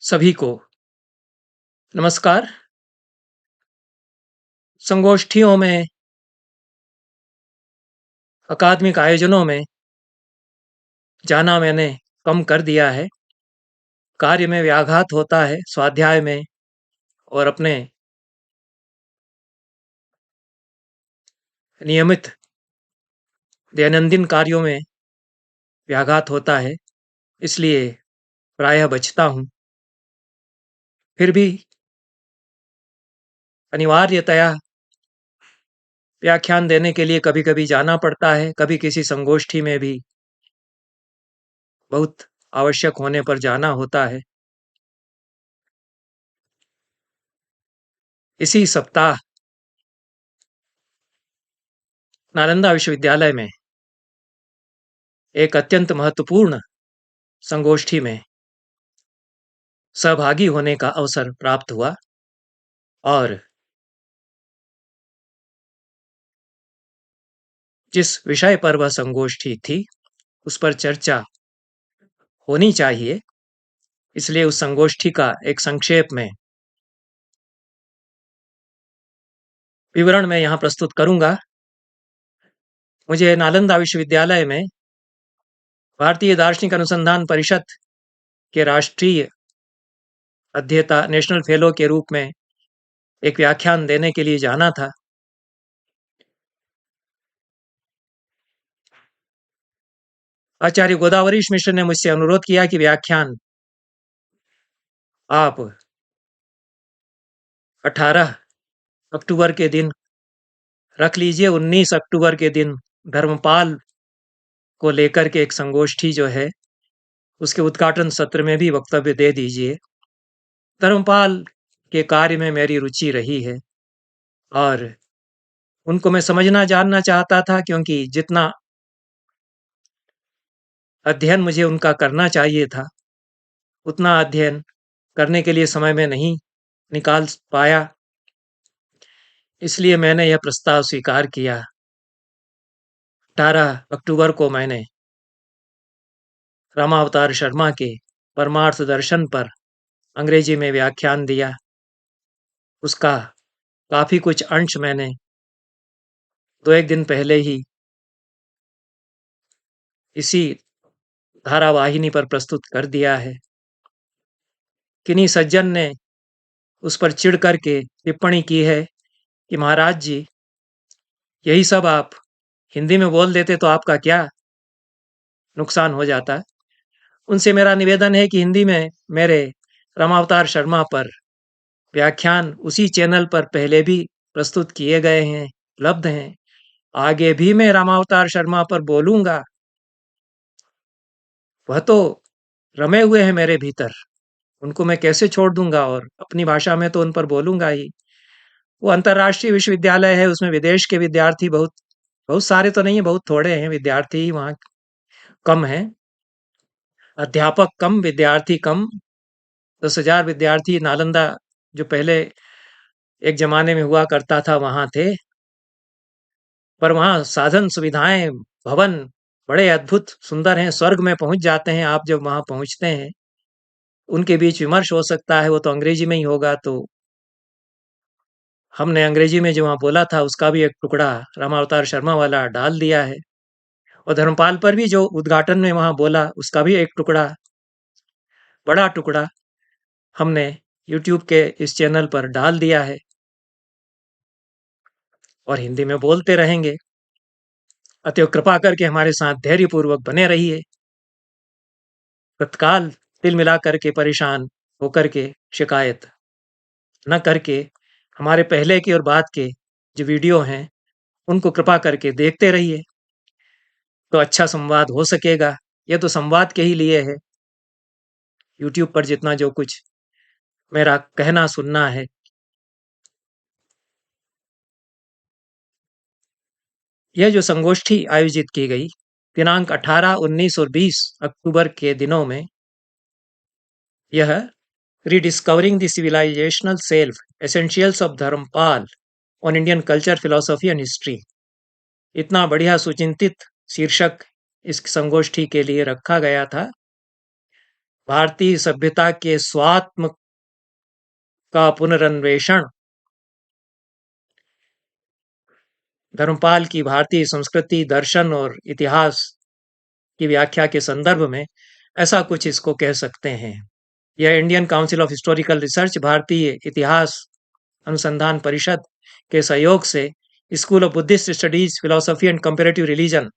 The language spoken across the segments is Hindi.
सभी को नमस्कार। संगोष्ठियों में, अकादमिक आयोजनों में जाना मैंने कम कर दिया है। कार्य में व्याघात होता है, स्वाध्याय में और अपने नियमित दैनंदिन कार्यों में व्याघात होता है, इसलिए प्रायः बचता हूँ। फिर भी अनिवार्यतया व्याख्यान देने के लिए कभी-कभी जाना पड़ता है, कभी किसी संगोष्ठी में भी बहुत आवश्यक होने पर जाना होता है। इसी सप्ताह नालंदा विश्वविद्यालय में एक अत्यंत महत्वपूर्ण संगोष्ठी में सहभागी होने का अवसर प्राप्त हुआ और जिस विषय पर वह संगोष्ठी थी, उस पर चर्चा होनी चाहिए, इसलिए उस संगोष्ठी का एक संक्षेप में विवरण मैं यहाँ प्रस्तुत करूँगा। मुझे नालंदा विश्वविद्यालय में भारतीय दार्शनिक अनुसंधान परिषद के राष्ट्रीय अध्येता नेशनल फेलो के रूप में एक व्याख्यान देने के लिए जाना था। आचार्य गोदावरीश मिश्र ने मुझसे अनुरोध किया कि व्याख्यान आप 18 अक्टूबर के दिन रख लीजिए। 19 अक्टूबर के दिन धर्मपाल को लेकर के एक संगोष्ठी जो है, उसके उद्घाटन सत्र में भी वक्तव्य दे दीजिए। धर्मपाल के कार्य में मेरी रुचि रही है और उनको मैं समझना जानना चाहता था, क्योंकि जितना अध्ययन मुझे उनका करना चाहिए था, उतना अध्ययन करने के लिए समय में नहीं निकाल पाया। इसलिए मैंने यह प्रस्ताव स्वीकार किया। 18 अक्टूबर को मैंने रामावतार शर्मा के परमार्थ दर्शन पर अंग्रेजी में व्याख्यान दिया। उसका काफ़ी कुछ अंश मैंने 2-1 दिन पहले ही इसी धारावाहिनी पर प्रस्तुत कर दिया है। किन्हीं सज्जन ने उस पर चिढ़ करके टिप्पणी की है कि महाराज जी, यही सब आप हिंदी में बोल देते तो आपका क्या नुकसान हो जाता। उनसे मेरा निवेदन है कि हिंदी में मेरे रामावतार शर्मा पर व्याख्यान उसी चैनल पर पहले भी प्रस्तुत किए गए हैं, उपलब्ध हैं। आगे भी मैं रामावतार शर्मा पर बोलूंगा। वह तो रमे हुए हैं मेरे भीतर, उनको मैं कैसे छोड़ दूंगा, और अपनी भाषा में तो उन पर बोलूंगा ही। वो अंतर्राष्ट्रीय विश्वविद्यालय है, उसमें विदेश के विद्यार्थी बहुत बहुत सारे तो नहीं है, बहुत थोड़े हैं विद्यार्थी ही वहाँ कम हैं। अध्यापक कम, विद्यार्थी कम। 10,000 विद्यार्थी नालंदा जो पहले एक जमाने में हुआ करता था वहाँ थे, पर वहाँ साधन सुविधाएं, भवन बड़े अद्भुत सुंदर हैं। स्वर्ग में पहुंच जाते हैं आप जब वहाँ पहुंचते हैं। उनके बीच विमर्श हो सकता है, वो तो अंग्रेजी में ही होगा, तो हमने अंग्रेजी में जो वहाँ बोला था उसका भी एक टुकड़ा रामावतार शर्मा वाला डाल दिया है, और धर्मपाल पर भी जो उद्घाटन में वहाँ बोला उसका भी एक टुकड़ा, बड़ा टुकड़ा हमने यूट्यूब के इस चैनल पर डाल दिया है और हिंदी में बोलते रहेंगे। अतएव कृपा करके हमारे साथ धैर्यपूर्वक बने रहिए। तत्काल दिल मिला करके परेशान होकर के शिकायत न करके हमारे पहले के और बाद के जो वीडियो हैं उनको कृपा करके देखते रहिए, तो अच्छा संवाद हो सकेगा। ये तो संवाद के ही लिए है। यूट्यूब पर जितना जो कुछ मेरा कहना सुनना है, यह जो संगोष्ठी आयोजित की गई दिनांक 18, 19 और 20 अक्टूबर के दिनों में, यह rediscovering the civilizational self essentials of Dharampal on Indian culture, philosophy and history, इतना बढ़िया सुचिंतित शीर्षक इस संगोष्ठी के लिए रखा गया था। भारतीय सभ्यता के स्वात्म का पुनरन्वेषण, धर्मपाल की भारतीय संस्कृति, दर्शन और इतिहास की व्याख्या के संदर्भ में ऐसा कुछ इसको कह सकते हैं। यह Indian council of historical research, भारतीय इतिहास अनुसंधान परिषद के सहयोग से school of Buddhist studies, philosophy and comparative religion,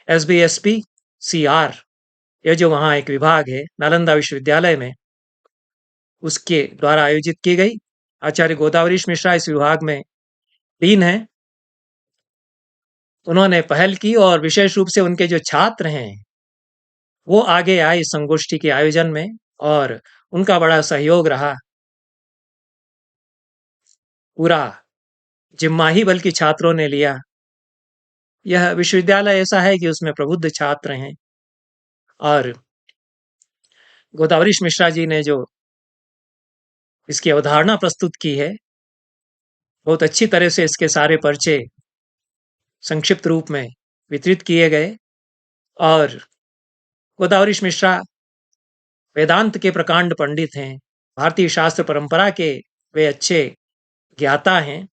SBSP CR, यह जो वहाँ एक विभाग है नालंदा विश्वविद्यालय में, उसके द्वारा आयोजित की गई। आचार्य गोदावरीश मिश्रा इस विभाग में डीन हैं। उन्होंने पहल की और विशेष रूप से उनके जो छात्र हैं वो आगे आए इस संगोष्ठी के आयोजन में और उनका बड़ा सहयोग रहा। पूरा जिम्मा ही बल्कि छात्रों ने लिया। यह विश्वविद्यालय ऐसा है कि उसमें प्रबुद्ध छात्र हैं और गोदावरीश मिश्रा जी ने जो इसकी अवधारणा प्रस्तुत की है, बहुत अच्छी तरह से इसके सारे पर्चे संक्षिप्त रूप में वितरित किए गए। और गोदावरीश मिश्रा वेदांत के प्रकांड पंडित हैं, भारतीय शास्त्र परंपरा के वे अच्छे ज्ञाता हैं।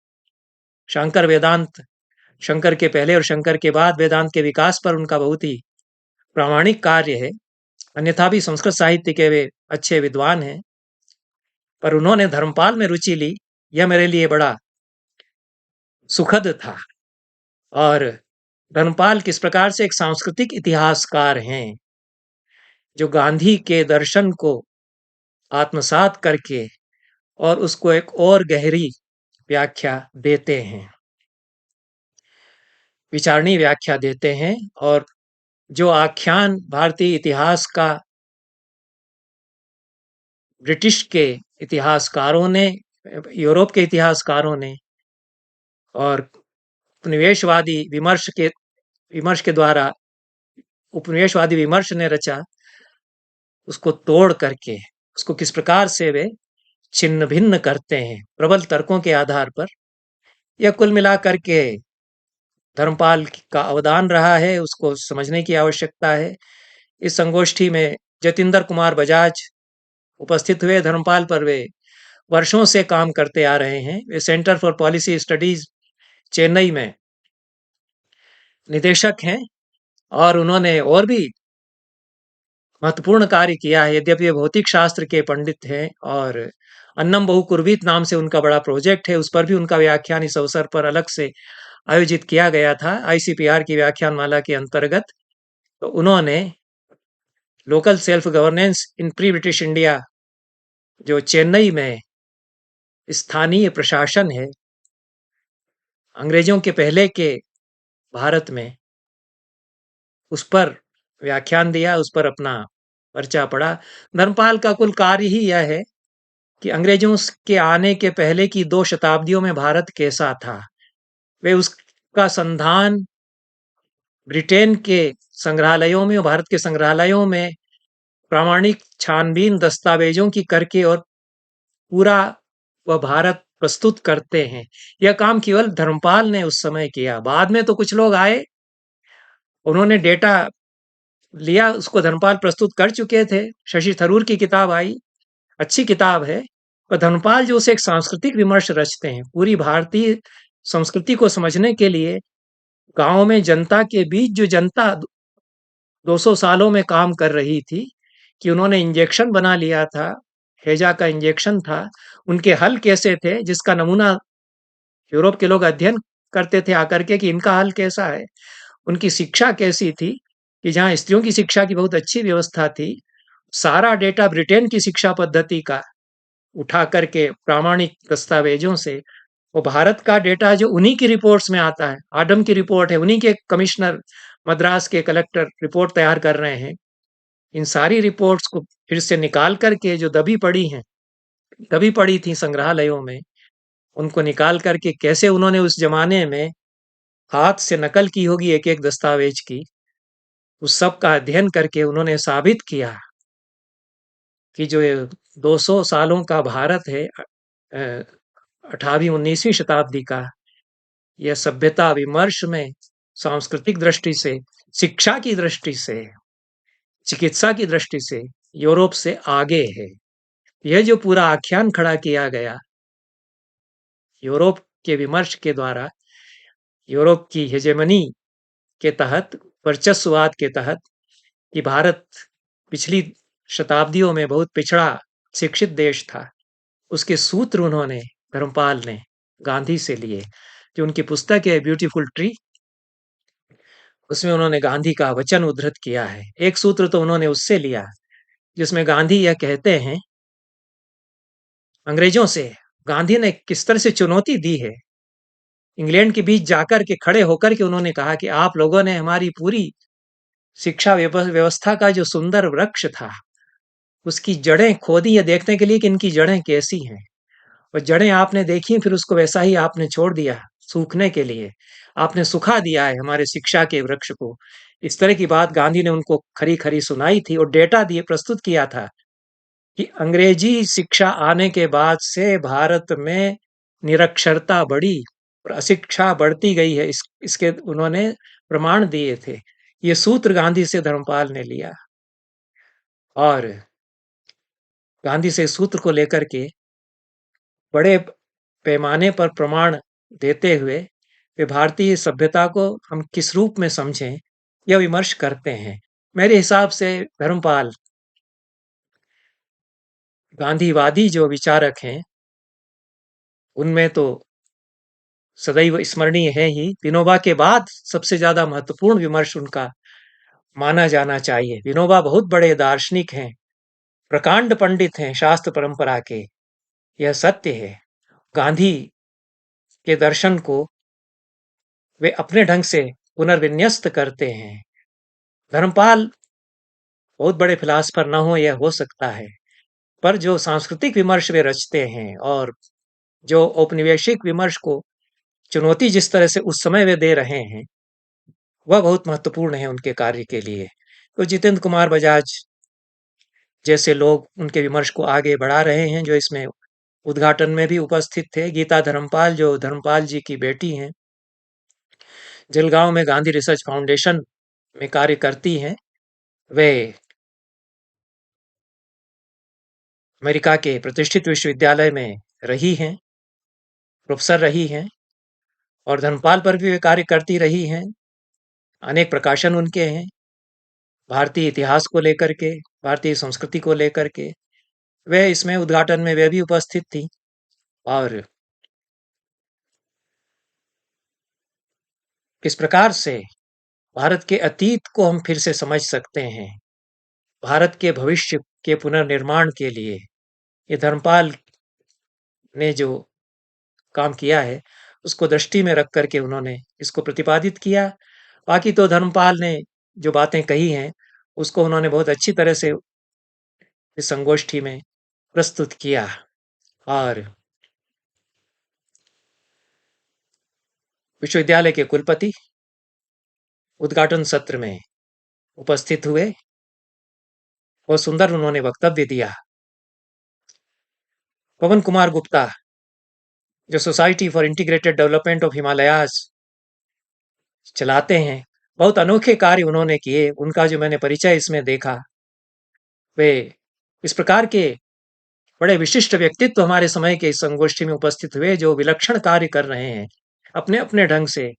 शंकर वेदांत, शंकर के पहले और शंकर के बाद वेदांत के विकास पर उनका बहुत ही प्रामाणिक कार्य है। अन्यथा भी संस्कृत साहित्य के वे अच्छे विद्वान हैं, पर उन्होंने धर्मपाल में रुचि ली, यह मेरे लिए बड़ा सुखद था। और धर्मपाल किस प्रकार से एक सांस्कृतिक इतिहासकार हैं जो गांधी के दर्शन को आत्मसात करके और उसको एक और गहरी व्याख्या देते हैं, विचारणीय व्याख्या देते हैं। और जो आख्यान भारतीय इतिहास का ब्रिटिश के इतिहासकारों ने, यूरोप के इतिहासकारों ने और उपनिवेशवादी विमर्श के द्वारा उपनिवेशवादी विमर्श ने रचा, उसको तोड़ करके उसको किस प्रकार से वे छिन्न भिन्न करते हैं प्रबल तर्कों के आधार पर, यह कुल मिलाकर के धर्मपाल का अवदान रहा है, उसको समझने की आवश्यकता है। इस संगोष्ठी में जतिंदर कुमार बजाज उपस्थित हुए। धर्मपाल पर वे वर्षों से काम करते आ रहे हैं। वे centre for policy studies Chennai में निदेशक हैं और उन्होंने और भी महत्वपूर्ण कार्य किया है। यद्यपि वे भौतिक शास्त्र के पंडित हैं और अन्नम बहु कुर्वीत नाम से उनका बड़ा प्रोजेक्ट है, उस पर भी उनका व्याख्यान इस अवसर पर अलग से आयोजित किया गया था ICPR की व्याख्यानमाला के अंतर्गत। तो उन्होंने लोकल सेल्फ गवर्नेंस इन प्री ब्रिटिश इंडिया, जो चेन्नई में स्थानीय प्रशासन है अंग्रेजों के पहले के भारत में, उस पर व्याख्यान दिया, उस पर अपना पर्चा पढ़ा। धर्मपाल का कुल कार्य ही यह है कि अंग्रेजों के आने के पहले की 2 शताब्दियों में भारत कैसा था, वे उसका संधान ब्रिटेन के संग्रहालयों में और भारत के संग्रहालयों में प्रामाणिक छानबीन दस्तावेजों की करके और पूरा वह भारत प्रस्तुत करते हैं। यह काम केवल धर्मपाल ने उस समय किया। बाद में तो कुछ लोग आए, उन्होंने डेटा लिया, उसको धर्मपाल प्रस्तुत कर चुके थे। शशि थरूर की किताब आई, अच्छी किताब है, पर धर्मपाल जो उसे एक सांस्कृतिक विमर्श रचते हैं पूरी भारतीय संस्कृति को समझने के लिए। गांव में जनता के बीच जो जनता 200 सालों में काम कर रही थी, कि उन्होंने इंजेक्शन बना लिया था, हैजा का इंजेक्शन था, उनके हल कैसे थे, जिसका नमूना यूरोप के लोग अध्ययन करते थे आकर के कि इनका हल कैसा है। उनकी शिक्षा कैसी थी, कि जहाँ स्त्रियों की शिक्षा की बहुत अच्छी व्यवस्था थी, सारा डेटा ब्रिटेन की शिक्षा पद्धति का उठा करके प्रामाणिक दस्तावेजों से, वो भारत का डेटा जो उन्हीं की रिपोर्ट्स में आता है, आडम की रिपोर्ट है, उन्हीं के कमिश्नर, मद्रास के कलेक्टर रिपोर्ट तैयार कर रहे हैं। इन सारी रिपोर्ट्स को फिर से निकाल करके जो दबी पड़ी थी संग्रहालयों में, उनको निकाल करके कैसे उन्होंने उस जमाने में हाथ से नकल की होगी एक एक दस्तावेज की, उस सब का अध्ययन करके उन्होंने साबित किया कि जो 200 सालों का भारत है, 18वीं 19वीं शताब्दी का, यह सभ्यता विमर्श में, सांस्कृतिक दृष्टि से, शिक्षा की दृष्टि से, चिकित्सा की दृष्टि से यूरोप से आगे है। यह जो पूरा आख्यान खड़ा किया गया यूरोप के विमर्श के द्वारा, यूरोप की हेजेमनी के तहत, वर्चस्ववाद के तहत, कि भारत पिछली शताब्दियों में बहुत पिछड़ा शिक्षित देश था, उसके सूत्र उन्होंने, धर्मपाल ने, गांधी से लिए। जो उनकी पुस्तक है ब्यूटीफुल ट्री, उसमें उन्होंने गांधी का वचन उद्धृत किया है। एक सूत्र तो उन्होंने उससे लिया जिसमें गांधी यह कहते हैं, अंग्रेजों से गांधी ने किस तरह से चुनौती दी है। इंग्लैंड के बीच जाकर के खड़े होकर के उन्होंने कहा कि आप लोगों ने हमारी पूरी शिक्षा व्यवस्था का जो सुंदर वृक्ष था, उसकी जड़ें खोदी है देखने के लिए कि इनकी जड़ें कैसी हैं। और जड़ें आपने देखी, फिर उसको वैसा ही आपने छोड़ दिया सूखने के लिए। आपने सुखा दिया है हमारे शिक्षा के वृक्ष को। इस तरह की बात गांधी ने उनको खरी-खरी सुनाई थी और डेटा दिए प्रस्तुत किया था कि अंग्रेजी शिक्षा आने के बाद से भारत में निरक्षरता बढ़ी और अशिक्षा बढ़ती गई है। इसके उन्होंने प्रमाण दिए थे। ये सूत्र गांधी से धर्मपाल ने लिया और गांधी से इस सूत्र को लेकर के बड़े पैमाने पर प्रमाण देते हुए वे भारतीय सभ्यता को हम किस रूप में समझें, यह विमर्श करते हैं। मेरे हिसाब से धर्मपाल गांधीवादी जो विचारक हैं, उनमें तो सदैव स्मरणीय है ही। विनोबा के बाद सबसे ज्यादा महत्वपूर्ण विमर्श उनका माना जाना चाहिए। विनोबा बहुत बड़े दार्शनिक हैं, प्रकांड पंडित हैं शास्त्र परंपरा के, यह सत्य है। गांधी के दर्शन को वे अपने ढंग से पुनर्विन्यस्त करते हैं। धर्मपाल बहुत बड़े फिलासफर न हो, यह हो सकता है, पर जो सांस्कृतिक विमर्श वे रचते हैं और जो औपनिवेशिक विमर्श को चुनौती जिस तरह से उस समय वे दे रहे हैं, वह बहुत महत्वपूर्ण है उनके कार्य के लिए। तो जितेंद्र कुमार बजाज जैसे लोग उनके विमर्श को आगे बढ़ा रहे हैं, जो इसमें उद्घाटन में भी उपस्थित थे। गीता धर्मपाल जो धर्मपाल जी की बेटी हैं, जलगांव में गांधी रिसर्च फाउंडेशन में कार्य करती हैं। वे अमेरिका के प्रतिष्ठित विश्वविद्यालय में रही हैं, प्रोफेसर रही हैं और धर्मपाल पर भी वे कार्य करती रही हैं। अनेक प्रकाशन उनके हैं भारतीय इतिहास को लेकर के, भारतीय संस्कृति को लेकर के। वे इसमें उद्घाटन में वे भी उपस्थित थी और किस प्रकार से भारत के अतीत को हम फिर से समझ सकते हैं, भारत के भविष्य के पुनर्निर्माण के लिए ये धर्मपाल ने जो काम किया है, उसको दृष्टि में रख करके उन्होंने इसको प्रतिपादित किया। बाकी तो धर्मपाल ने जो बातें कही हैं, उसको उन्होंने बहुत अच्छी तरह से इस संगोष्ठी में प्रस्तुत किया और विश्वविद्यालय के कुलपति उद्घाटन सत्र में उपस्थित हुए। बहुत सुंदर उन्होंने वक्तव्य दिया। पवन कुमार गुप्ता जो society for integrated development of Himalayas चलाते हैं, बहुत अनोखे कार्य उन्होंने किए। उनका जो मैंने परिचय इसमें देखा, वे इस प्रकार के बड़े विशिष्ट व्यक्तित्व हमारे समय के इस संगोष्ठी में उपस्थित हुए जो विलक्षण कार्य कर रहे हैं अपने अपने ढंग से।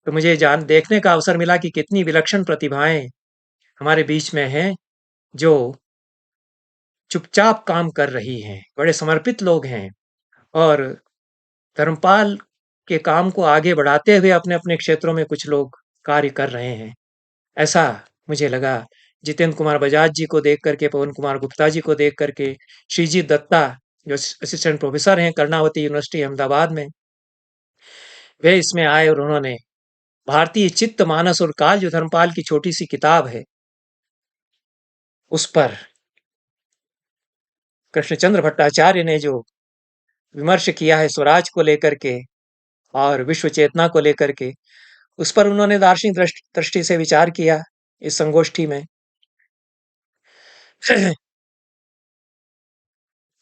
तो मुझे जान देखने का अवसर मिला कि कितनी विलक्षण प्रतिभाएं हमारे बीच में हैं जो चुपचाप काम कर रही हैं, बड़े समर्पित लोग हैं और धर्मपाल के काम को आगे बढ़ाते हुए अपने अपने क्षेत्रों में कुछ लोग कार्य कर रहे हैं, ऐसा मुझे लगा। जितेंद्र कुमार बजाज जी को देख करके, पवन कुमार गुप्ता जी को देख करके, श्रीजीत दत्ता जो असिस्टेंट प्रोफेसर हैं कर्णावती यूनिवर्सिटी अहमदाबाद में, वे इसमें आए और उन्होंने भारतीय चित्त मानस और काल जो धर्मपाल की छोटी सी किताब है, उस पर कृष्णचंद्र भट्टाचार्य ने जो विमर्श किया है स्वराज को लेकर के और विश्व चेतना को लेकर के, उस पर उन्होंने दार्शनिक दृष्टि से विचार किया इस संगोष्ठी में।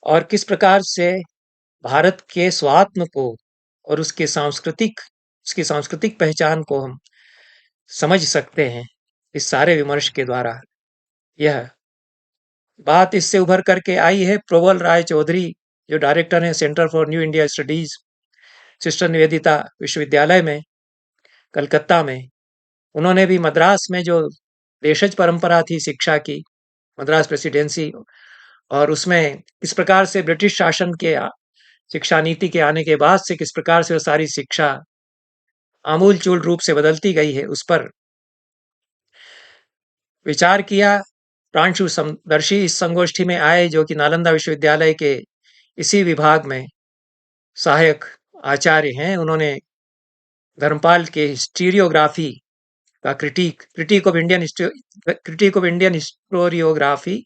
और किस प्रकार से भारत के स्वात्म को और उसकी सांस्कृतिक पहचान को हम समझ सकते हैं इस सारे विमर्श के द्वारा, यह बात इससे उभर करके आई है। प्रबल राय चौधरी जो डायरेक्टर हैं centre for new India studies, sister Nivedita विश्वविद्यालय में, कलकत्ता में, उन्होंने भी मद्रास में जो देशज परंपरा थी शिक्षा की, मद्रास प्रेसिडेंसी, और उसमें किस प्रकार से ब्रिटिश शासन के शिक्षा नीति के आने के बाद से किस प्रकार से वो सारी शिक्षा आमूल-चूल रूप से बदलती गई है, उस पर विचार किया। प्रांशु समदर्शी इस संगोष्ठी में आए जो कि नालंदा विश्वविद्यालय के इसी विभाग में सहायक आचार्य हैं। उन्होंने धर्मपाल के हिस्टोरियोग्राफी का critique of Indian historiography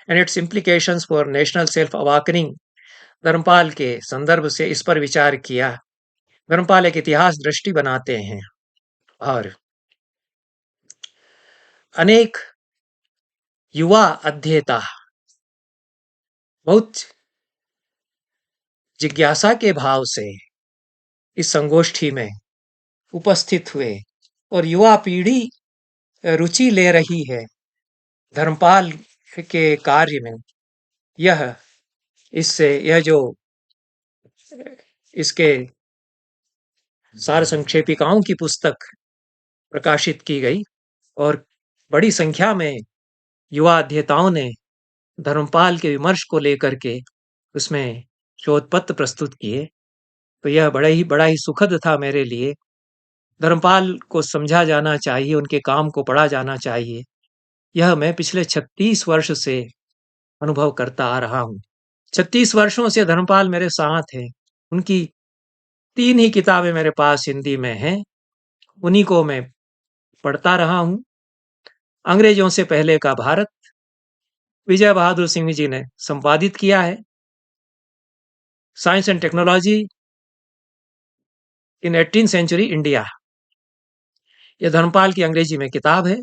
and its implications for national self-awakening, Dharmpal के संदर्भ से इस पर विचार किया। धर्मपाल एक इतिहास दृष्टि बनाते हैं और अनेक युवा अध्येता बहुत जिज्ञासा के भाव से इस संगोष्ठी में उपस्थित हुए और युवा पीढ़ी रुचि ले रही है धर्मपाल के कार्य में। यह जो इसके सार संक्षेपिकाओं की पुस्तक प्रकाशित की गई और बड़ी संख्या में युवा अध्येताओं ने धर्मपाल के विमर्श को लेकर के उसमें शोध पत्र प्रस्तुत किए, तो यह बड़ा ही सुखद था मेरे लिए। धर्मपाल को समझा जाना चाहिए, उनके काम को पढ़ा जाना चाहिए। यह मैं पिछले 36 वर्ष से अनुभव करता आ रहा हूँ। 36 वर्षों से धर्मपाल मेरे साथ हैं। उनकी 3 ही किताबें मेरे पास हिंदी में हैं, उन्हीं को मैं पढ़ता रहा हूँ। अंग्रेजों से पहले का भारत विजय बहादुर सिंह जी ने संपादित किया है। Science and technology in 18th century India, यह धर्मपाल की अंग्रेजी में किताब है,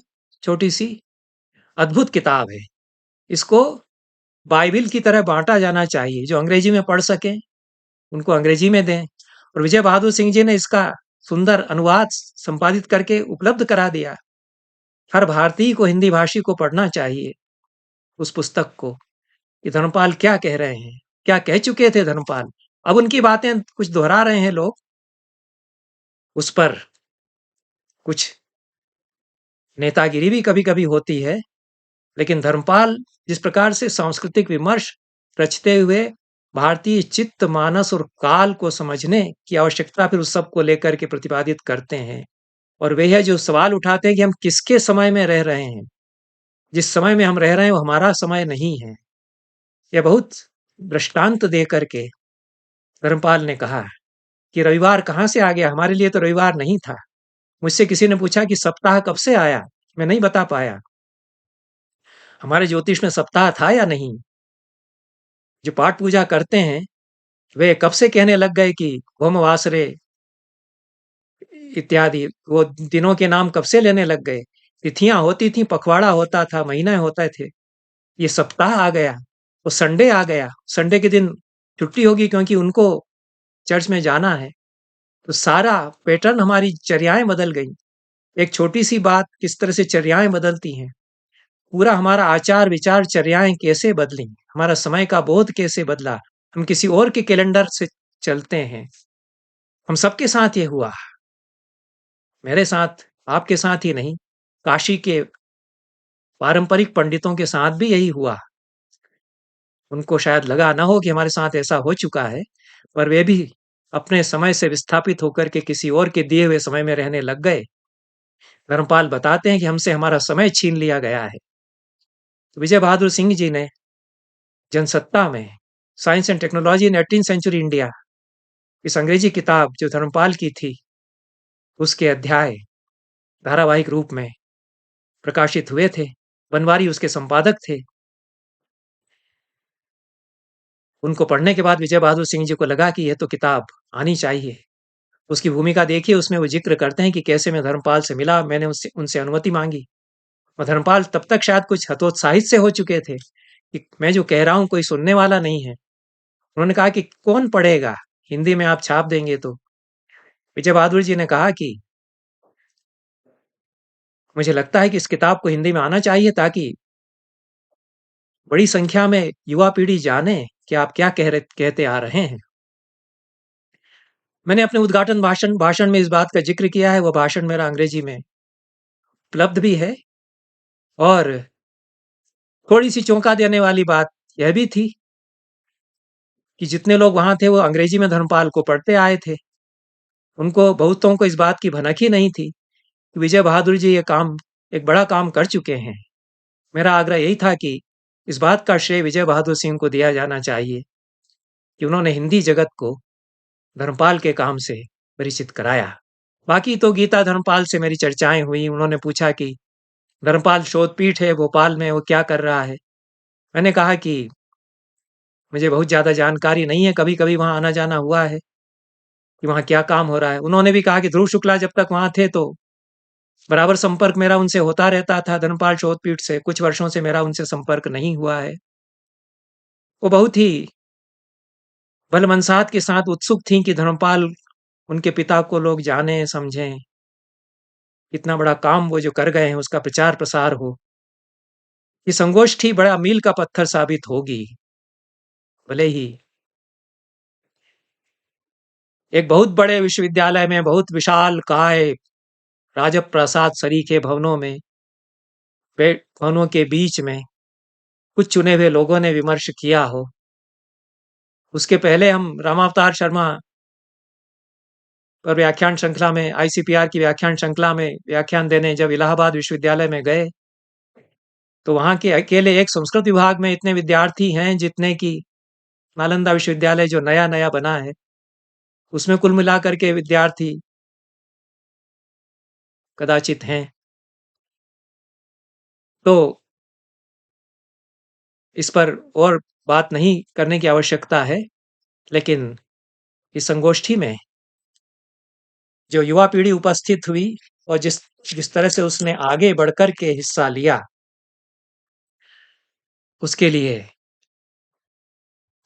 छोटी सी अद्भुत किताब है। इसको बाइबिल की तरह बांटा जाना चाहिए। जो अंग्रेजी में पढ़ सकें उनको अंग्रेजी में दें, और विजय बहादुर सिंह जी ने इसका सुंदर अनुवाद संपादित करके उपलब्ध करा दिया। हर भारतीय को, हिंदी भाषी को पढ़ना चाहिए उस पुस्तक को कि धर्मपाल क्या कह रहे हैं, क्या कह चुके थे धर्मपाल। अब उनकी बातें कुछ दोहरा रहे हैं लोग, उस पर कुछ नेतागिरी भी कभी-कभी होती है, लेकिन धर्मपाल जिस प्रकार से सांस्कृतिक विमर्श रचते हुए भारतीय चित्त, मानस और काल को समझने की आवश्यकता फिर उस सब को लेकर के प्रतिपादित करते हैं, और वे जो सवाल उठाते हैं कि हम किसके समय में रह रहे हैं, जिस समय में हम रह रहे हैं वो हमारा समय नहीं है। यह बहुत दृष्टांत दे करके धर्मपाल ने कहा कि रविवार कहाँ से आ गया, हमारे लिए तो रविवार नहीं था। मुझसे किसी ने पूछा कि सप्ताह कब से आया, मैं नहीं बता पाया। हमारे ज्योतिष में सप्ताह था या नहीं? जो पाठ पूजा करते हैं वे कब से कहने लग गए कि होमवासरे इत्यादि, वो दिनों के नाम कब से लेने लग गए? तिथियां होती थी, पखवाड़ा होता था, महीने होते थे। ये सप्ताह आ गया, वो संडे आ गया, संडे के दिन छुट्टी होगी क्योंकि उनको चर्च में जाना है। तो सारा पैटर्न, हमारी चर्याएं बदल गई। एक छोटी सी बात किस तरह से चर्याएं बदलती हैं, पूरा हमारा आचार विचार चर्याएं कैसे बदली, हमारा समय का बोध कैसे बदला। हम किसी और के कैलेंडर से चलते हैं। हम सबके साथ ये हुआ, मेरे साथ, आपके साथ ही नहीं, काशी के पारंपरिक पंडितों के साथ भी यही हुआ। उनको शायद लगा ना हो कि हमारे साथ ऐसा हो चुका है, पर वे भी अपने समय से विस्थापित होकर के किसी और के दिए हुए समय में रहने लग गए। धर्मपाल बताते हैं कि हमसे हमारा समय छीन लिया गया है। तो विजय बहादुर सिंह जी ने जनसत्ता में science and technology in 18th century India, इस अंग्रेजी किताब जो धर्मपाल की थी, उसके अध्याय धारावाहिक रूप में प्रकाशित हुए थे। बनवारी उसके संपादक थे। उनको पढ़ने के बाद विजय बहादुर सिंह जी को लगा कि यह तो किताब आनी चाहिए। उसकी भूमिका देखिए, उसमें वो जिक्र करते हैं कि कैसे मैं धर्मपाल से मिला, मैंने उनसे अनुमति मांगी, और धर्मपाल तब तक शायद कुछ हतोत्साहित से हो चुके थे कि मैं जो कह रहा हूं कोई सुनने वाला नहीं है। उन्होंने कहा कि कौन पढ़ेगा, हिंदी में आप छाप देंगे तो। विजय बहादुर जी ने कहा कि मुझे लगता है कि इस किताब को हिंदी में आना चाहिए ताकि बड़ी संख्या में युवा पीढ़ी जाने कि आप क्या कहते आ रहे हैं। मैंने अपने उद्घाटन भाषण में इस बात का जिक्र किया है, वह भाषण मेरा अंग्रेजी में उपलब्ध भी है। और थोड़ी-सी चौंका देने वाली बात यह भी थी कि जितने लोग वहाँ थे, वो अंग्रेजी में धर्मपाल को पढ़ते आए थे। उनको बहुतों को इस बात की भनक ही नहीं थी कि विजय बहादुर जी ये काम एक बड़ा काम कर चुके हैं। मेरा आग्रह यही था कि इस बात का श्रेय विजय बहादुर सिंह को दिया जाना चाहिए कि उन्होंने हिंदी जगत को धर्मपाल के काम से परिचित कराया। बाकी तो गीता धर्मपाल से मेरी चर्चाएँ हुई। उन्होंने पूछा कि धर्मपाल शोधपीठ है भोपाल में, वो क्या कर रहा है? मैंने कहा कि मुझे बहुत ज़्यादा जानकारी नहीं है, कभी-कभी वहाँ आना-जाना हुआ है कि वहाँ क्या काम हो रहा है। उन्होंने भी कहा कि ध्रुव शुक्ला जब तक वहाँ थे तो बराबर संपर्क मेरा उनसे होता रहता था धर्मपाल शोधपीठ से, कुछ वर्षों से मेरा उनसे संपर्क नहीं हुआ है। वो बहुत ही भलमनसाहत के साथ उत्सुक थीं कि धर्मपाल उनके पिता को लोग जानें, समझें। इतना बड़ा काम वो जो कर गए हैं उसका प्रचार-प्रसार हो। ये संगोष्ठी बड़ा मील का पत्थर साबित होगी। भले ही एक बहुत बड़े विश्वविद्यालय में बहुत विशालकाय राजप्रसाद सरीखे भवनों में भवनों के बीच में कुछ चुने हुए लोगों ने विमर्श किया हो। उसके पहले हम रामावतार शर्मा पर व्याख्यान श्रृंखला में आईसीपीआर की व्याख्यान श्रृंखला में व्याख्यान देने जब इलाहाबाद विश्वविद्यालय में गए, तो वहाँ के अकेले एक संस्कृत विभाग में इतने विद्यार्थी हैं जितने कि नालंदा विश्वविद्यालय जो नया-नया बना है, उसमें कुल मिलाकर के विद्यार्थी कदाचित हैं। तो इस पर और बात नहीं करने की आवश्यकता है, लेकिन इस संगोष्ठी में जो युवा पीढ़ी उपस्थित हुई और जिस जिस तरह से उसने आगे बढ़कर के हिस्सा लिया, उसके लिए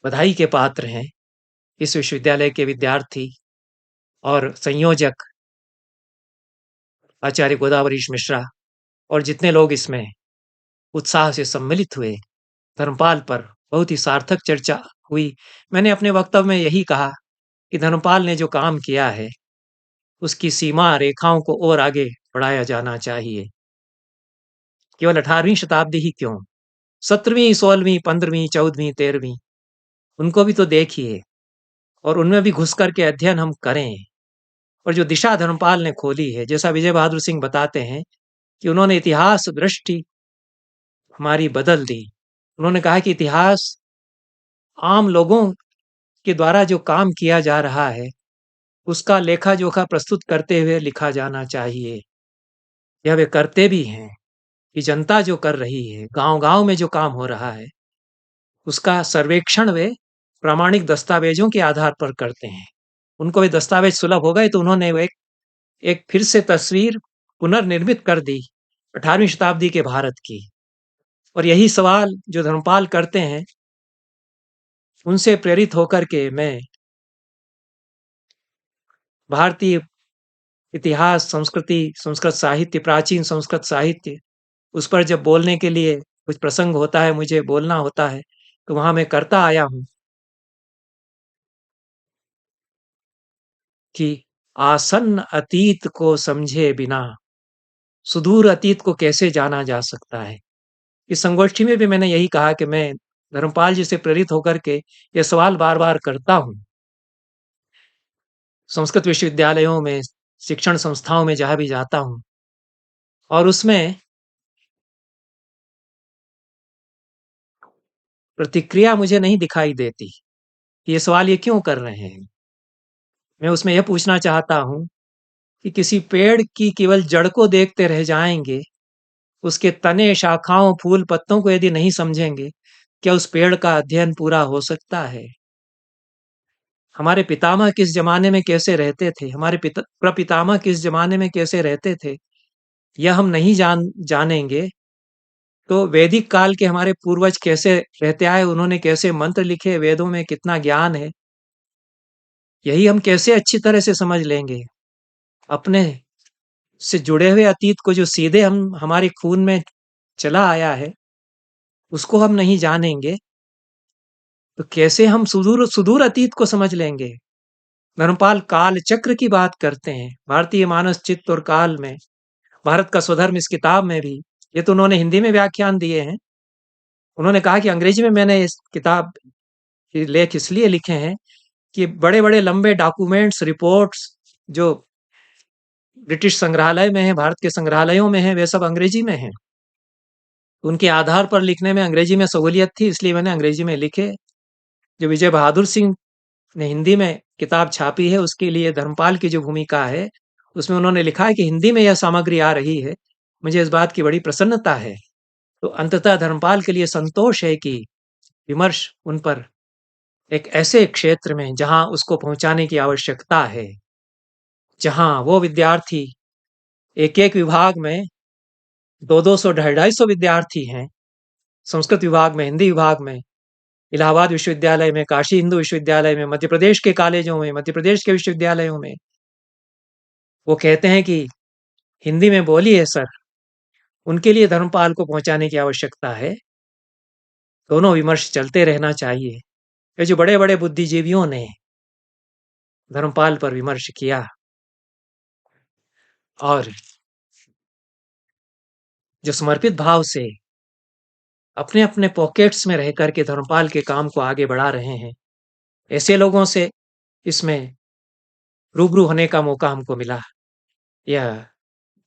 बधाई के पात्र हैं इस विश्वविद्यालय के विद्यार्थी और संयोजक आचार्य गोदावरीश मिश्रा और जितने लोग इसमें उत्साह से सम्मिलित हुए। धर्मपाल पर बहुत ही सार्थक चर्चा हुई। मैंने अपने वक्तव्य में यही कहा कि धर्मपाल ने जो काम किया है, उसकी सीमा रेखाओं को और आगे बढ़ाया जाना चाहिए। केवल 18वीं शताब्दी ही क्यों, 17वीं, 16वीं, 15वीं, 14वीं, 13वीं उनको भी तो देखिए और उनमें भी घुस कर के अध्ययन हम करें। और जो दिशा धर्मपाल ने खोली है, जैसा विजय बहादुर सिंह बताते हैं कि उन्होंने इतिहास दृष्टि हमारी बदल दी। उन्होंने कहा कि इतिहास आम लोगों के द्वारा जो काम किया जा रहा है, उसका लेखा-जोखा प्रस्तुत करते हुए लिखा जाना चाहिए। यह वे करते भी हैं कि जनता जो कर रही है, गाँव-गाँव में जो काम हो रहा है, उसका सर्वेक्षण वे प्रामाणिक दस्तावेजों के आधार पर करते हैं। उनको वे दस्तावेज सुलभ हो गए तो उन्होंने वो एक एक फिर से तस्वीर पुनर्निर्मित कर दी 18वीं शताब्दी के भारत की। और यही सवाल जो धर्मपाल करते हैं, उनसे प्रेरित होकर के मैं भारतीय इतिहास, संस्कृति, संस्कृत साहित्य, प्राचीन संस्कृत साहित्य, उस पर जब बोलने के लिए कुछ प्रसंग होता है, मुझे बोलना होता है, तो वहाँ मैं करता आया हूँ कि आसन्न अतीत को समझे बिना सुदूर अतीत को कैसे जाना जा सकता है। इस संगोष्ठी में भी मैंने यही कहा कि मैं धर्मपाल जी से प्रेरित होकर के ये सवाल बार-बार करता हूँ। संस्कृत विश्वविद्यालयों में, शिक्षण संस्थाओं में जहाँ भी जाता हूँ और उसमें प्रतिक्रिया मुझे नहीं दिखाई देती। ये सवाल ये क्यों कर रहे हैं? मैं उसमें यह पूछना चाहता हूँ कि किसी पेड़ की केवल जड़ को देखते रह जाएँगे, उसके तने, शाखाओं, फूल, पत्तों को यदि नहीं समझेंगे, क्या उस पेड़ का अध्ययन पूरा हो सकता है? हमारे पितामह किस ज़माने में कैसे रहते थे? हमारे प्रपितामह किस ज़माने में कैसे रहते थे? यह हम नहीं जानेंगे, तो वैदिक काल के हमारे पूर्वज कैसे रहते आए, उन्होंने कैसे मंत्र लिखे, वेदों में कितना ज्ञान है, यही हम कैसे अच्छी तरह से समझ लेंगे? अपने से जुड़े हुए अतीत को जो सीधे हम हमारे खून में चला आया है, उसको हम नहीं जानेंगे, तो कैसे हम सुदूर सुदूर अतीत को समझ लेंगे? धर्मपाल काल चक्र की बात करते हैं, भारतीय मानस चित्त और काल में, भारत का स्वधर्म इस किताब में भी, ये तो उन्होंने हिंदी में व्याख्यान दिए हैं। उन्होंने कहा कि अंग्रेजी में मैंने इस किताब के लेख इसलिए लिखे हैं कि बड़े-बड़े लंबे डॉक्यूमेंट्स, रिपोर्ट्स जो ब्रिटिश संग्रहालय में हैं, भारत के संग्रहालयों में हैं, वे सब अंग्रेजी में हैं। उनके आधार पर लिखने में अंग्रेजी में सहूलियत थी, इसलिए मैंने अंग्रेजी में लिखे। जो विजय बहादुर सिंह ने हिंदी में किताब छापी है, उसके लिए धर्मपाल की जो भूमिका है, उसमें उन्होंने लिखा है कि हिंदी में यह सामग्री आ रही है। मुझे इस बात की बड़ी प्रसन्नता है। तो अंततः धर्मपाल के लिए संतोष है कि विमर्श उन पर एक ऐसे क्षेत्र में जहां उसको पहुंचाने की आवश्यकता है, जहां वो विद्यार्थी एक-एक विभाग में 2-2 सौ, 250 विद्यार्थी हैं, संस्कृत विभाग में, हिंदी विभाग में, इलाहाबाद विश्वविद्यालय में, काशी हिंदू विश्वविद्यालय में, मध्य प्रदेश के कॉलेजों में, मध्य प्रदेश के विश्वविद्यालयों में। वो कहते हैं कि हिंदी में बोलिए सर, उनके लिए धर्मपाल को पहुंचाने की आवश्यकता है। दोनों विमर्श चलते रहना चाहिए। ये जो बड़े-बड़े बुद्धिजीवियों ने धर्मपाल पर विमर्श किया और जो समर्पित भाव से अपने-अपने पॉकेट्स में रह कर के धर्मपाल के काम को आगे बढ़ा रहे हैं, ऐसे लोगों से इसमें रूबरू होने का मौका हमको मिला। यह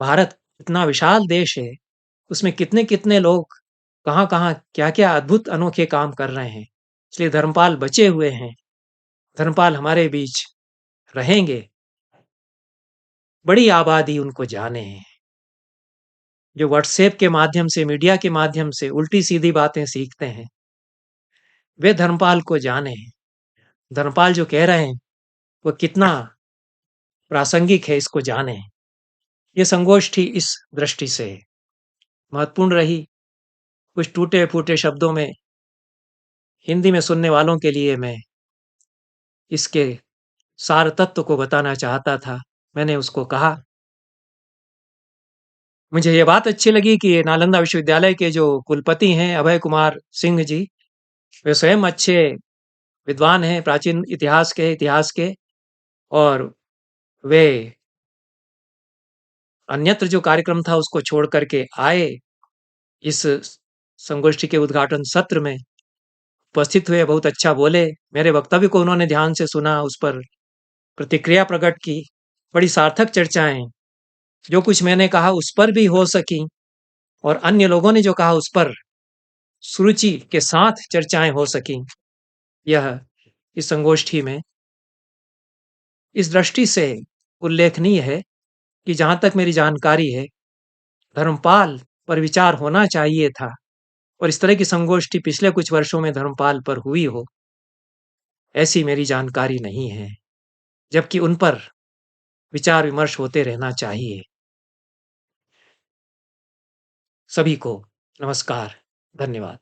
भारत इतना विशाल देश है, उसमें कितने-कितने लोग कहाँ-कहाँ, क्या-क्या अद्भुत अनोखे काम कर रहे हैं। इसलिए धर्मपाल बचे हुए हैं, धर्मपाल हमारे बीच रहेंगे। बड़ी आबादी उनको जाने हैं, जो व्हाट्सएप के माध्यम से, मीडिया के माध्यम से उल्टी-सीधी बातें सीखते हैं, वे धर्मपाल को जाने हैं। धर्मपाल जो कह रहे हैं, वो कितना प्रासंगिक है इसको जाने। ये संगोष्ठी इस दृष्टि से महत्वपूर्ण रही। कुछ टूटे-फूटे शब्दों में हिंदी में सुनने वालों के लिए मैं इसके सार तत्व को बताना चाहता था। मैंने उसको कहा। मुझे ये बात अच्छी लगी कि नालंदा विश्वविद्यालय के जो कुलपति हैं अभय कुमार सिंह जी, वे स्वयं अच्छे विद्वान हैं, प्राचीन इतिहास के और वे अन्यत्र जो कार्यक्रम था उसको छोड़ कर के आए, इस संगोष्ठी के उद्घाटन सत्र में उपस्थित हुए, बहुत अच्छा बोले। मेरे वक्तव्य को उन्होंने ध्यान से सुना, उस पर प्रतिक्रिया प्रकट की। बड़ी सार्थक चर्चाएँ, जो कुछ मैंने कहा उस पर भी हो सकी और अन्य लोगों ने जो कहा उस पर सुरुचि के साथ चर्चाएँ हो सकीं। यह इस संगोष्ठी में इस दृष्टि से उल्लेखनीय है कि जहाँ तक मेरी जानकारी है, धर्मपाल पर विचार होना चाहिए था और इस तरह की संगोष्ठी पिछले कुछ वर्षों में धर्मपाल पर हुई हो, ऐसी मेरी जानकारी नहीं है। जबकि उन पर विचार-विमर्श होते रहना चाहिए। सभी को नमस्कार, धन्यवाद।